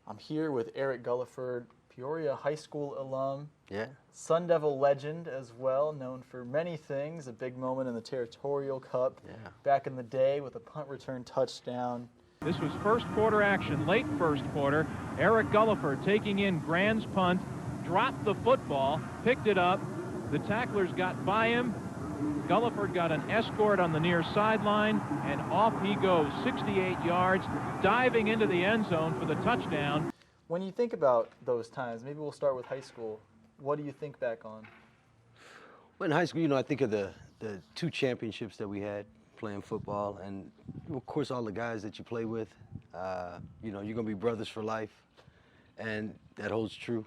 I'm here with Eric Guliford, Peoria High School alum. Yeah. Sun Devil legend as well, known for many things. A big moment in the Territorial Cup back in the day with a punt return touchdown. This was first quarter action, late first quarter. Eric Guliford taking in Grand's punt, dropped the football, picked it up. The tacklers got by him. Guliford got an escort on the near sideline, and off he goes, 68 yards, diving into the end zone for the touchdown. When you think about those times, maybe we'll start with high school. What do you think back on? Well, in high school, I think of the two championships that we had playing football, and of course all the guys that you play with. You're going to be brothers for life, and that holds true.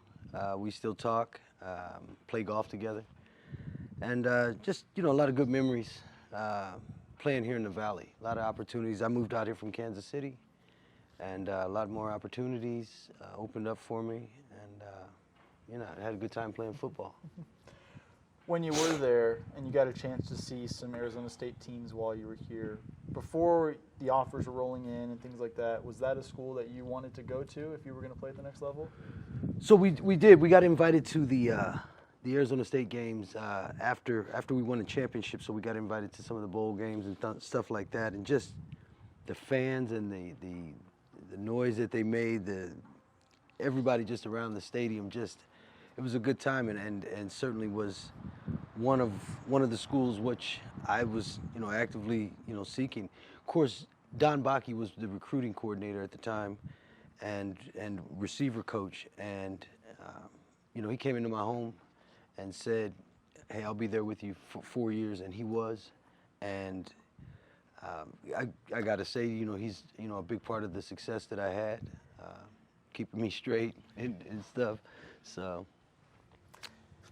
We still talk, play golf together, and just a lot of good memories playing here in the Valley. A lot of opportunities. I moved out here from Kansas City, and a lot more opportunities opened up for me, and I had a good time playing football. When you were there and you got a chance to see some Arizona State teams while you were here, before the offers were rolling in and things like that, was that a school that you wanted to go to if you were going to play at the next level? So we did. We got invited to the Arizona State games after we won the championship. So we got invited to some of the bowl games and stuff like that. And just the fans and the noise that they made, everybody just around the stadium, it was a good time, and certainly was one of the schools which I was actively seeking. Of course, Don Bakke was the recruiting coordinator at the time, and receiver coach, and he came into my home and said, "Hey, I'll be there with you for 4 years," and he was, and I got to say, he's a big part of the success that I had, keeping me straight and stuff. So.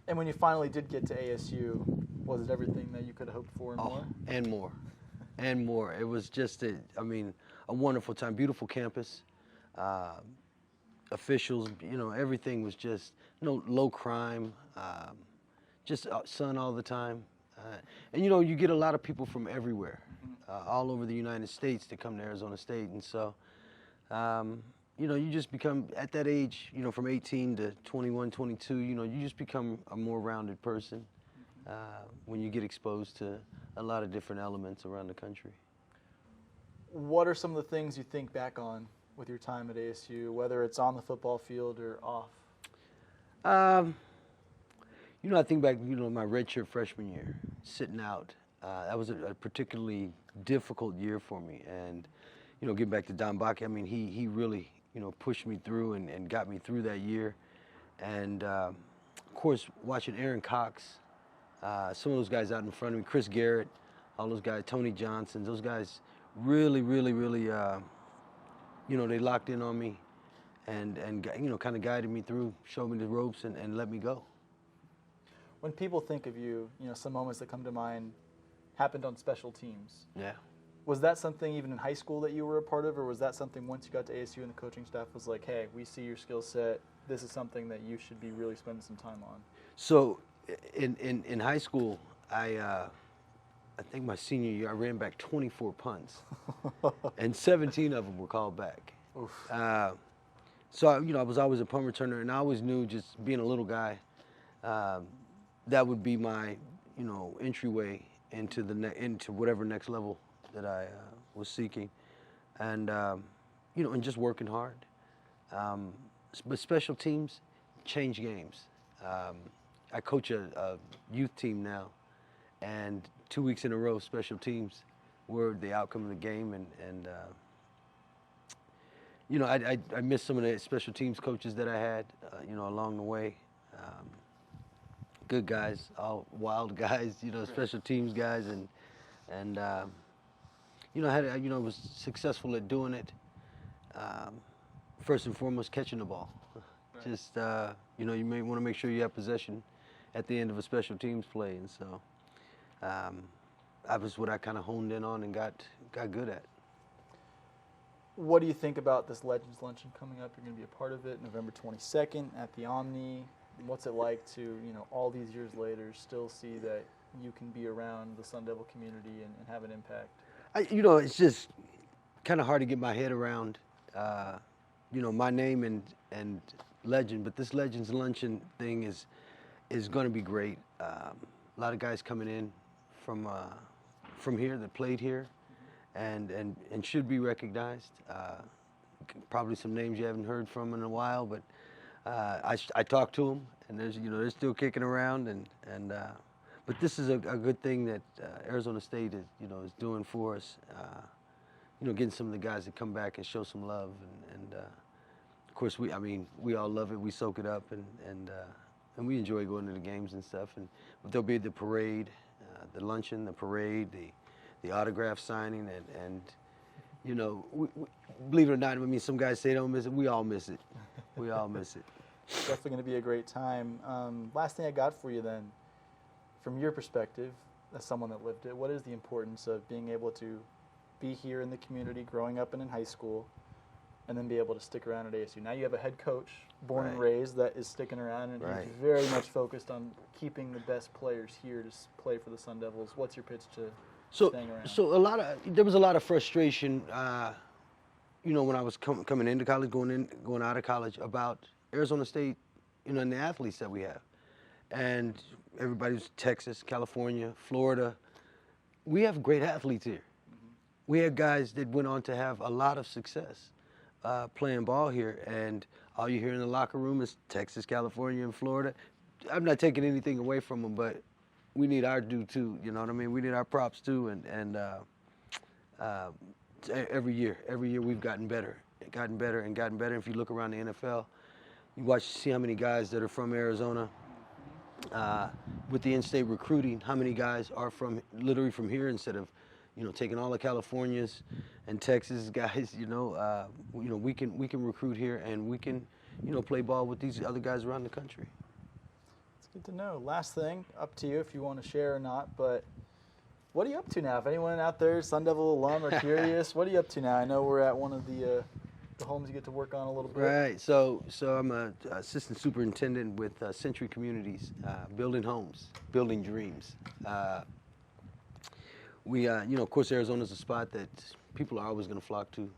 And when you finally did get to ASU, was it everything that you could have hoped for and more? And more. And more. It was just a wonderful time. Beautiful campus. Officials, everything was just, low crime, just sun all the time. And, you get a lot of people from everywhere, all over the United States to come to Arizona State. And so, you just become, at that age, from 18 to 21, 22, you just become a more rounded person when you get exposed to a lot of different elements around the country. What are some of the things you think back on with your time at ASU, whether it's on the football field or off? I think back, my redshirt freshman year, sitting out. That was a particularly difficult year for me. And, getting back to Don Bakke, he really pushed me through and got me through that year. And, of course, watching Aaron Cox, some of those guys out in front of me, Chris Garrett, all those guys, Tony Johnson, those guys really, they locked in on me and kind of guided me through, showed me the ropes and let me go. When people think of you, some moments that come to mind happened on special teams. Yeah. Was that something even in high school that you were a part of, or was that something once you got to ASU and the coaching staff was like, hey, we see your skill set, this is something that you should be really spending some time on? So in high school, I think my senior year, I ran back 24 punts, and 17 of them were called back. So, I was always a punt returner, and I always knew, just being a little guy, that would be my, entryway into into whatever next level that I was seeking, and and just working hard. But special teams change games. I coach a youth team now, and 2 weeks in a row, special teams were the outcome of the game, and I miss some of the special teams coaches that I had, along the way. Good guys, all wild guys, special teams guys, and I was successful at doing it. First and foremost, catching the ball. Right. Just you may want to make sure you have possession at the end of a special teams play, and so that was what I kind of honed in on and got good at. What do you think about this Legends Luncheon coming up? You're going to be a part of it November 22nd at the Omni. What's it like to, all these years later, still see that you can be around the Sun Devil community and have an impact? It's just kind of hard to get my head around, my name and legend, but this Legends Luncheon thing is going to be great. A lot of guys coming in from here that played here, and should be recognized. Probably some names you haven't heard from in a while, but I talked to them, and they're still kicking around, but this is a good thing that Arizona State is doing for us. Getting some of the guys that come back and show some love, and of course we all love it. We soak it up, and we enjoy going to the games and stuff. But there'll be the parade, the luncheon, the parade, the autograph signing, and we, believe it or not, some guys say they don't miss it. We all miss it. We all miss it. Definitely going to be a great time. Last thing I got for you then, from your perspective, as someone that lived it, what is the importance of being able to be here in the community, growing up and in high school, and then be able to stick around at ASU? Now you have a head coach, born and raised, that is sticking around, and he's very much focused on keeping the best players here to play for the Sun Devils. What's your pitch to staying around? So there was a lot of frustration, when I was coming into college, going out of college, about Arizona State, and the athletes that we have. And everybody's Texas, California, Florida. We have great athletes here. We have guys that went on to have a lot of success playing ball here, and all you hear in the locker room is Texas, California, and Florida. I'm not taking anything away from them, but we need our due too. You know what I mean? We need our props too, and every year we've gotten better. If you look around the NFL, you see how many guys that are from Arizona. With the in-state recruiting, how many guys are literally from here instead of, taking all the Californias and Texas guys. We can recruit here, and we can, play ball with these other guys around the country. It's good to know. Last thing, up to you if you want to share or not, but what are you up to now? If anyone out there, Sun Devil alum, are curious, what are you up to now? I know we're at one of the homes you get to work on a little bit. Right. So I'm an assistant superintendent with Century Communities, building homes, building dreams. Of course, Arizona's a spot that people are always going to flock to.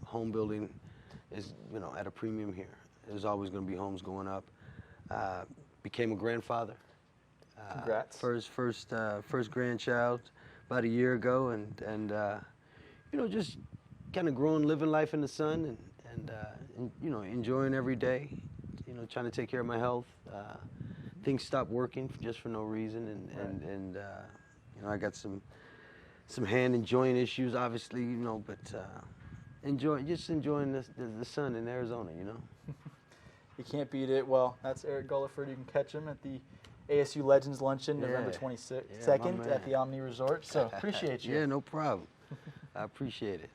Home building is, at a premium here. There's always going to be homes going up. Became a grandfather. Congrats. First grandchild about a year ago, and just kind of growing, living life in the sun, and enjoying every day. Trying to take care of my health. Things stopped working just for no reason, and I got some hand and joint issues, obviously, but enjoying the sun in Arizona, You can't beat it. Well, that's Eric Guliford. You can catch him at the ASU Legends Luncheon, November 22nd at the Omni Resort. So appreciate you. Yeah, no problem. I appreciate it.